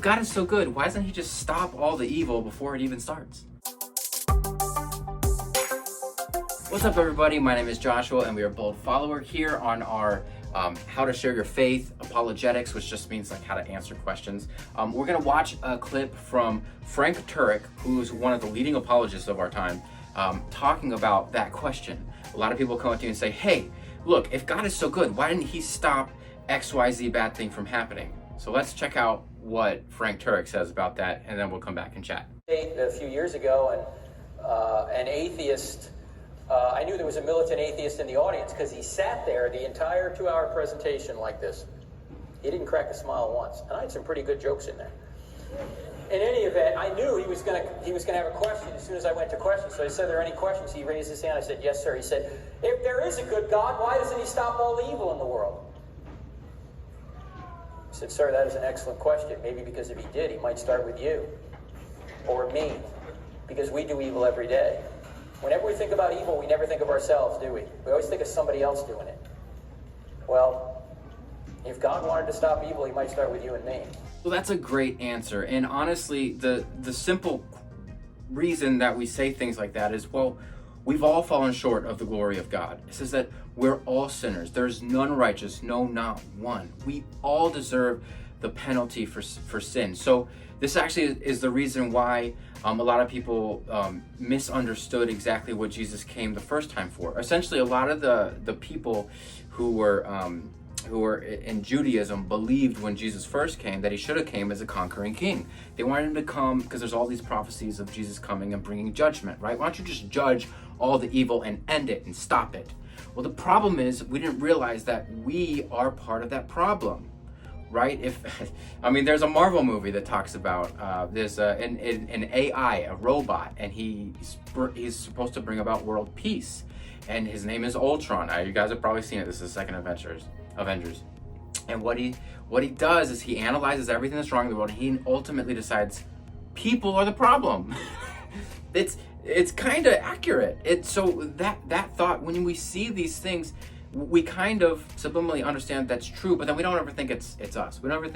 God is so good, why doesn't he just stop all the evil before it even starts? What's up, everybody? My name is Joshua, and we are Bold Follower here on our How to Share Your Faith Apologetics, which just means like how to answer questions. We're going to watch a clip from Frank Turek, who's one of the leading apologists of our time, talking about that question. A lot of people come up to you and say, hey, look, if God is so good, why didn't he stop XYZ bad thing from happening? So let's check out what Frank Turek says about that, and then we'll come back and chat. A few years ago, and an atheist, I knew there was a militant atheist in the audience because he sat there the entire 2-hour presentation like this. He didn't crack a smile once, and I had some pretty good jokes in there. In any event, I knew he was going to have a question as soon as I went to questions. So I said, "Are there any questions?" He raised his hand. I said, "Yes, sir." He said, "If there is a good God, why doesn't he stop all the evil in the world?" I said, "Sir, that is an excellent question. Maybe because if he did, he might start with you or me, because we do evil every day. Whenever we think about evil, we never think of ourselves, do we? We always think of somebody else doing it. Well, if God wanted to stop evil, he might start with you and me." Well, that's a great answer. And honestly, the simple reason that we say things like that is, well, we've all fallen short of the glory of God. It says that we're all sinners. There's none righteous, no, not one. We all deserve the penalty for sin. So this actually is the reason why a lot of people misunderstood exactly what Jesus came the first time for. Essentially, a lot of the people who were in Judaism believed when Jesus first came that he should have came as a conquering king. They wanted him to come because there's all these prophecies of Jesus coming and bringing judgment, right? Why don't you just judge all the evil and end it and stop it? Well, the problem is we didn't realize that we are part of that problem, right? There's a Marvel movie that talks about there's an AI, a robot, and he's supposed to bring about world peace, and his name is Ultron. You guys have probably seen it. This is the second Avengers. And what he does is he analyzes everything that's wrong in the world, and he ultimately decides people are the problem. It's kind of accurate. So that thought, when we see these things, we kind of subliminally understand that's true, but then we don't ever think it's us. We don't ever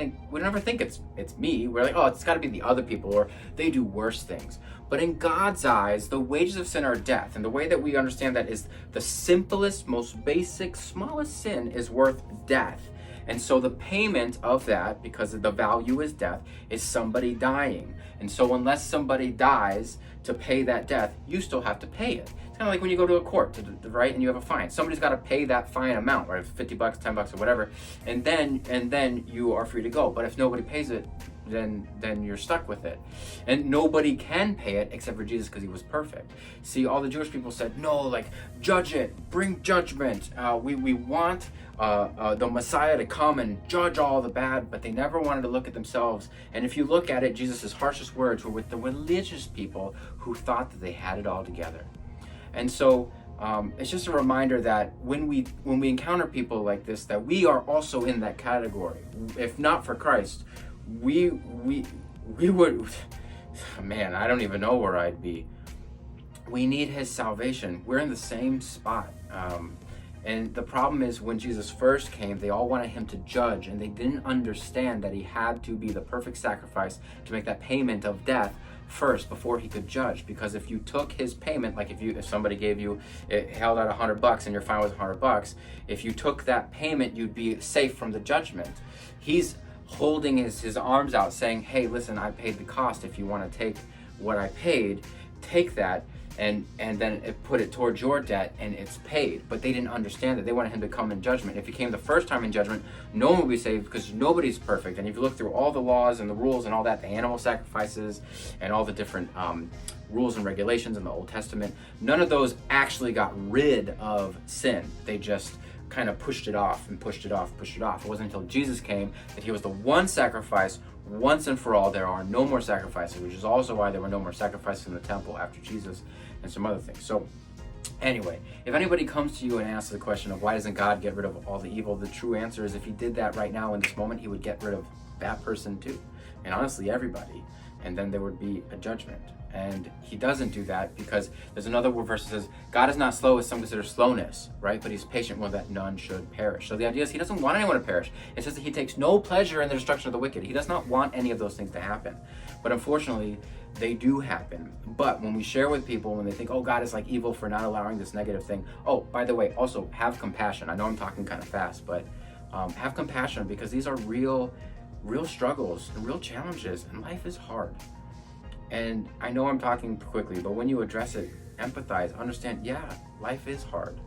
think it's me. We're like, oh, it's got to be the other people, or they do worse things. But in God's eyes, the wages of sin are death, and the way that we understand that is the simplest, most basic, smallest sin is worth death. And so the payment of that, because the value is death, is somebody dying. And so unless somebody dies to pay that death, you still have to pay it. It's kind of like when you go to a court, right, and you have a fine. Somebody's got to pay that fine amount, right? $50, $10, or whatever, and then you are free to go. But if nobody pays it, then you're stuck with it. And nobody can pay it except for Jesus, because he was perfect. See, all the Jewish people said, no, like, judge it, bring judgment. We want the Messiah to come and judge all the bad, but they never wanted to look at themselves. And if you look at it, Jesus' harshest words were with the religious people who thought that they had it all together. And so it's just a reminder that when we encounter people like this, that we are also in that category. If not for Christ, we would, man, I don't even know where I'd be. We need his salvation. We're in the same spot. And the problem is, when Jesus first came, they all wanted him to judge, and they didn't understand that he had to be the perfect sacrifice to make that payment of death first before he could judge. Because if you took his payment, like if somebody gave you, it held out $100 and you're fine with $100, if you took that payment, you'd be safe from the judgment. He's holding his arms out saying, hey, listen, I paid the cost. If you want to take what I paid, take that and then put it towards your debt, and it's paid. But they didn't understand that. They wanted him to come in judgment. If he came the first time in judgment, no one would be saved, because nobody's perfect. And if you look through all the laws and the rules and all that, the animal sacrifices and all the different rules and regulations in the Old Testament, none of those actually got rid of sin. They just kind of pushed it off and pushed it off. It wasn't until Jesus came that he was the one sacrifice once and for all. There are no more sacrifices, which is also why there were no more sacrifices in the temple after Jesus and some other things. So anyway, if anybody comes to you and asks the question of why doesn't God get rid of all the evil, the true answer is, if he did that right now in this moment, he would get rid of that person too, and honestly everybody. and then there would be a judgment. And he doesn't do that because there's another verse that says, God is not slow as some consider slowness, right? But he's patient will that none should perish. So the idea is he doesn't want anyone to perish. It says that he takes no pleasure in the destruction of the wicked. He does not want any of those things to happen. But unfortunately, they do happen. But when we share with people, when they think, oh, God is like evil for not allowing this negative thing. Oh, by the way, also have compassion. I know I'm talking kind of fast, but have compassion, because these are real struggles and real challenges, and life is hard. And I know I'm talking quickly, but when you address it, empathize, understand, yeah, life is hard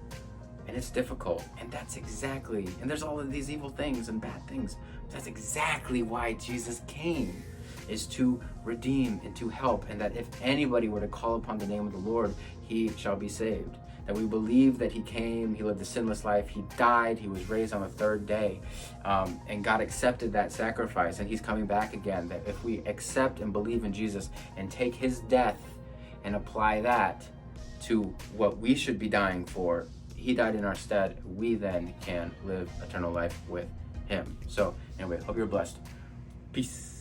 and it's difficult. And and there's all of these evil things and bad things. That's exactly why Jesus came, is to redeem and to help. And that if anybody were to call upon the name of the Lord, he shall be saved. That we believe that he came, he lived a sinless life, he died, he was raised on the third day, and God accepted that sacrifice, and he's coming back again. That if we accept and believe in Jesus and take his death and apply that to what we should be dying for, he died in our stead, we then can live eternal life with him. So anyway, hope you're blessed. Peace.